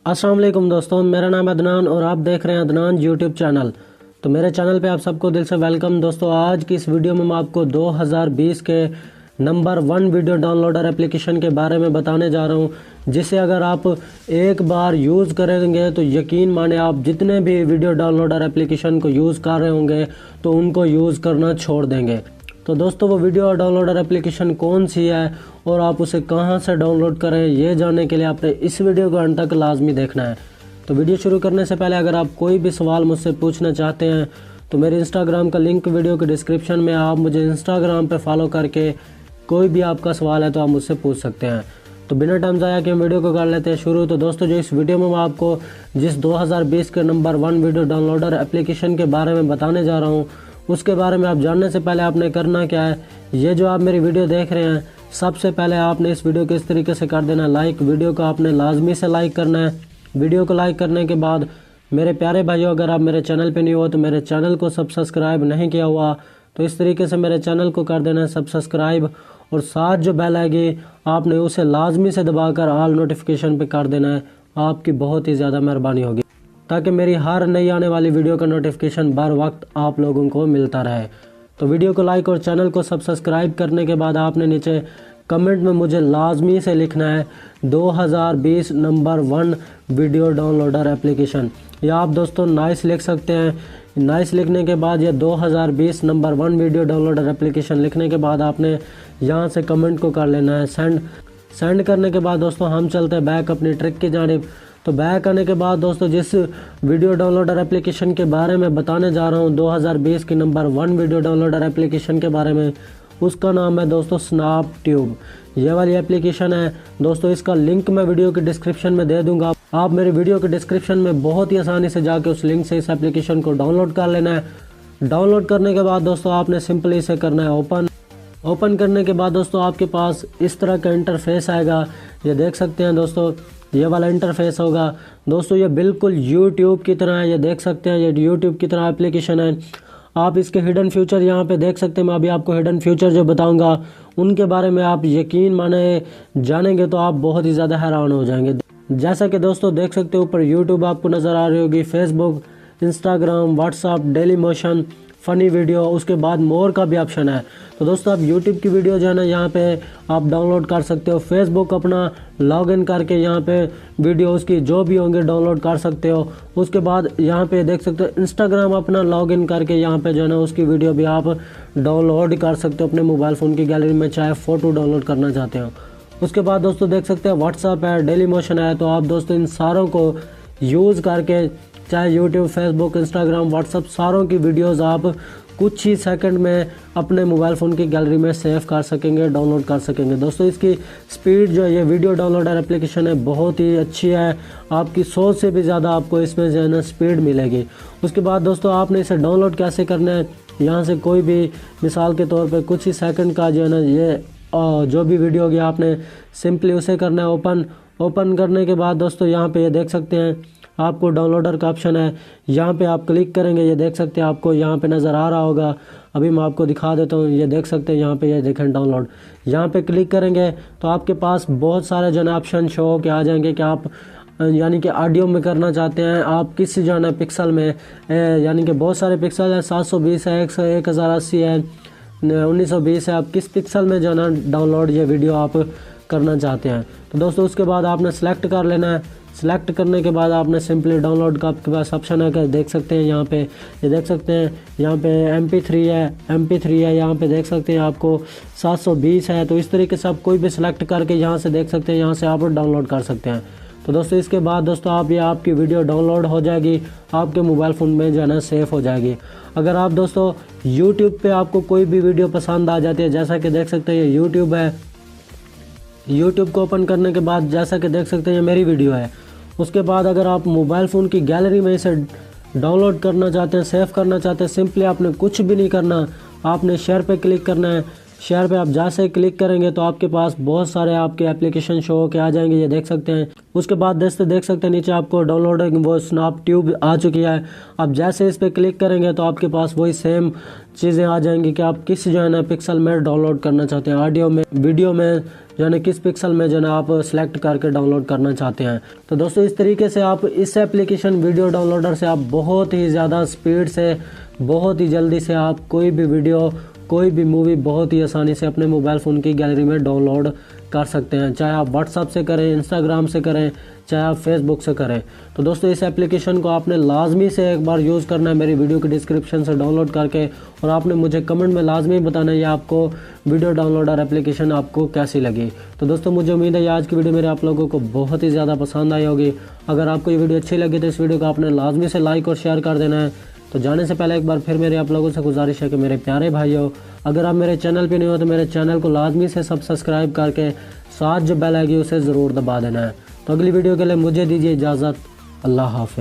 अस्सलाम वालेकुम दोस्तों, मेरा नाम अदनान और आप देख रहे हैं अदनान यूट्यूब चैनल। तो मेरे चैनल पे आप सबको दिल से वेलकम। दोस्तों आज की इस वीडियो में मैं आपको 2020 के नंबर 1 वीडियो डाउनलोडर एप्लीकेशन के बारे में बताने जा रहा हूँ, जिसे अगर आप एक बार यूज़ करेंगे तो यकीन माने आप जितने भी वीडियो डाउनलोडर एप्लीकेशन को यूज़ कर रहे होंगे तो उनको यूज़ करना छोड़ देंगे। तो दोस्तों वो वीडियो डाउनलोडर एप्लीकेशन कौन सी है और आप उसे कहां से डाउनलोड करें, ये जानने के लिए आपने इस वीडियो को अंत तक लाजमी देखना है। तो वीडियो शुरू करने से पहले अगर आप कोई भी सवाल मुझसे पूछना चाहते हैं तो मेरे इंस्टाग्राम का लिंक वीडियो के डिस्क्रिप्शन में, आप मुझे इंस्टाग्राम पे फॉलो करके कोई भी आपका सवाल है तो आप मुझसे पूछ सकते हैं। तो बिना टाइम ज़ाया के हम वीडियो को कर लेते हैं शुरू। तो दोस्तों जो इस वीडियो में मैं आपको जिस 2020 के नंबर 1 वीडियो डाउनलोडर एप्लीकेशन के बारे में बताने जा रहा हूँ, उसके बारे में आप जानने से पहले आपने करना क्या है, ये जो आप मेरी वीडियो देख रहे हैं, सबसे पहले आपने इस वीडियो को इस तरीके से कर देना लाइक। वीडियो को आपने लाजमी से लाइक करना है। वीडियो को लाइक करने के बाद मेरे प्यारे भाइयों, अगर आप मेरे चैनल पे नहीं हो तो मेरे चैनल को सब्सक्राइब नहीं किया हुआ तो इस तरीके से मेरे चैनल को कर देना है सब्सक्राइब, और साथ जो बेल आएगी आपने उसे लाजमी से दबाकर ऑल नोटिफिकेशन पे कर देना है। आपकी बहुत ही ज़्यादा मेहरबानी होगी ताकि मेरी हर नई आने वाली वीडियो का नोटिफिकेशन बर वक्त आप लोगों को मिलता रहे। तो वीडियो को लाइक और चैनल को सब्सक्राइब करने के बाद आपने नीचे कमेंट में मुझे लाजमी से लिखना है 2020 नंबर 1 वीडियो डाउनलोडर एप्लीकेशन, या आप दोस्तों नाइस लिख सकते हैं। नाइस लिखने के बाद या 2020 नंबर 1 वीडियो डाउनलोडर एप्लीकेशन लिखने के बाद आपने यहाँ से कमेंट को कर लेना है सेंड। सेंड करने के बाद दोस्तों हम चलते हैं बैक अपनी ट्रिक की जानिब। तो बैक आने के बाद दोस्तों जिस वीडियो डाउनलोडर एप्लीकेशन के बारे में बताने जा रहा हूँ 2020 की नंबर 1 वीडियो डाउनलोडर एप्लीकेशन के बारे में, उसका नाम है दोस्तों स्नैप ट्यूब। ये वाली एप्लीकेशन है दोस्तों, इसका लिंक मैं वीडियो के डिस्क्रिप्शन में दे दूंगा। आप मेरे वीडियो के डिस्क्रिप्शन में बहुत ही आसानी से जाके उस लिंक से इस एप्लीकेशन को डाउनलोड कर लेना है। डाउनलोड करने के बाद दोस्तों आपने सिंपली इसे करना है ओपन करने के बाद दोस्तों आपके पास इस तरह का इंटरफेस आएगा। ये देख सकते हैं दोस्तों, ये वाला इंटरफेस होगा। दोस्तों ये बिल्कुल YouTube की तरह है, ये देख सकते हैं, ये YouTube की तरह एप्लीकेशन है। आप इसके हिडन फ्यूचर यहाँ पे देख सकते हैं। मैं अभी आपको हिडन फ्यूचर जो बताऊंगा उनके बारे में आप यकीन माने जानेंगे तो आप बहुत ही ज़्यादा हैरान हो जाएंगे। जैसा कि दोस्तों देख सकते हो ऊपर YouTube आपको नज़र आ रही होगी, Facebook, Instagram, WhatsApp, Dailymotion, funny video, उसके बाद मोर का भी ऑप्शन है। तो दोस्तों आप YouTube की वीडियो जो है ना यहाँ पे आप डाउनलोड कर सकते हो। फेसबुक अपना लॉगिन करके यहाँ पे वीडियो उसकी जो भी होंगे डाउनलोड कर सकते हो। उसके बाद यहाँ पे देख सकते हो इंस्टाग्राम अपना लॉगिन करके यहाँ पे जो है ना उसकी वीडियो भी आप डाउनलोड कर सकते हो अपने मोबाइल फ़ोन की गैलरी में, चाहे फ़ोटो डाउनलोड करना चाहते हो। उसके बाद दोस्तों देख सकते हैं व्हाट्सअप है, डेली मोशन है। तो आप दोस्तों इन सारों को यूज़ करके चाहे यूट्यूब, फेसबुक, इंस्टाग्राम, व्हाट्सअप, सारों की वीडियोस आप कुछ ही सेकंड में अपने मोबाइल फ़ोन की गैलरी में सेव कर सकेंगे, डाउनलोड कर सकेंगे। दोस्तों इसकी स्पीड जो है, ये वीडियो डाउनलोडर एप्लीकेशन है, बहुत ही अच्छी है। आपकी सोच से भी ज़्यादा आपको इसमें जो है ना स्पीड मिलेगी। उसके बाद दोस्तों आपने इसे डाउनलोड कैसे करना है, यहाँ से कोई भी मिसाल के तौर पर कुछ ही सेकेंड का जो है ना ये जो भी वीडियो होगी आपने सिंपली उसे करना है ओपन करने के बाद दोस्तों यहाँ पे ये देख सकते हैं आपको डाउनलोडर का ऑप्शन है। यहाँ पे आप क्लिक करेंगे, ये देख सकते हैं आपको यहाँ पे नज़र आ रहा होगा। अभी मैं आपको दिखा देता हूँ, ये देख सकते हैं यहाँ पे, ये देखें डाउनलोड। यहाँ पे क्लिक करेंगे तो आपके पास बहुत सारे जो है ऑप्शन शो के आ जाएंगे कि आप यानी कि ऑडियो में करना चाहते हैं, आप किस जो है पिक्सल में, यानी कि बहुत सारे पिक्सल है, 720 है, 1080 है, 1920 है। आप किस पिक्सल में जो है ना डाउनलोड ये वीडियो आप करना चाहते हैं। तो दोस्तों उसके बाद आपने सेलेक्ट कर लेना है। सेलेक्ट करने के बाद आपने सिंपली डाउनलोड का आपके पास ऑप्शन है कि देख सकते हैं यहाँ पे, ये देख सकते हैं यहाँ पे MP3 है, यहाँ पे देख सकते हैं आपको 720 है। तो इस तरीके से आप कोई भी सिलेक्ट करके यहाँ से देख सकते हैं, यहाँ से आप डाउनलोड कर सकते हैं। तो दोस्तों इसके बाद दोस्तों आप ये आपकी वीडियो डाउनलोड हो जाएगी, आपके मोबाइल फ़ोन में जो है ना सेव हो जाएगी। अगर आप दोस्तों यूट्यूब पे आपको कोई भी वीडियो पसंद आ जाती है, जैसा कि देख सकते हैं ये यूट्यूब है, यूट्यूब को ओपन करने के बाद जैसा कि देख सकते हैं ये मेरी वीडियो है। उसके बाद अगर आप मोबाइल फ़ोन की गैलरी में इसे डाउनलोड करना चाहते हैं, सेव करना चाहते हैं, सिंपली आपने कुछ भी नहीं करना, आपने शेयर पे क्लिक करना है। शेयर पे आप जैसे ही क्लिक करेंगे तो आपके पास बहुत सारे आपके एप्लीकेशन शो के आ जाएंगे, ये देख सकते हैं। उसके बाद दोस्तों देख सकते हैं नीचे आपको डाउनलोडिंग वो स्नैप ट्यूब आ चुकी है। आप जैसे इस पर क्लिक करेंगे तो आपके पास वही सेम चीज़ें आ जाएंगी कि आप किस जो है ना पिक्सल में डाउनलोड करना चाहते हैं, ऑडियो में, वीडियो में, जो है ना किस पिक्सल में जो है ना आप सेलेक्ट करके डाउनलोड करना चाहते हैं। तो दोस्तों इस तरीके से आप इस एप्लीकेशन वीडियो डाउनलोडर से आप बहुत ही ज़्यादा स्पीड से, बहुत ही जल्दी से आप कोई भी वीडियो, कोई भी मूवी बहुत ही आसानी से अपने मोबाइल फ़ोन की गैलरी में डाउनलोड कर सकते हैं। चाहे आप व्हाट्सएप से करें, इंस्टाग्राम से करें, चाहे आप फेसबुक से करें। तो दोस्तों इस एप्लीकेशन को आपने लाजमी से एक बार यूज़ करना है मेरी वीडियो की डिस्क्रिप्शन से डाउनलोड करके, और आपने मुझे कमेंट में लाजमी बताना है ये आपको वीडियो डाउनलोडर एप्लीकेशन आपको कैसी लगी। तो दोस्तों मुझे उम्मीद है आज की वीडियो मेरे आप लोगों को बहुत ही ज़्यादा पसंद आई होगी। अगर आपको ये वीडियो अच्छी लगी तो इस वीडियो को आपने लाजमी से लाइक और शेयर कर देना है। तो जाने से पहले एक बार फिर मेरे आप लोगों से गुजारिश है कि मेरे प्यारे भाइयों, अगर आप मेरे चैनल पे नहीं हो तो मेरे चैनल को लाजमी से सब्सक्राइब करके साथ जो बेल आएगी उसे ज़रूर दबा देना है। तो अगली वीडियो के लिए मुझे दीजिए इजाज़त। अल्लाह हाफ़िज़।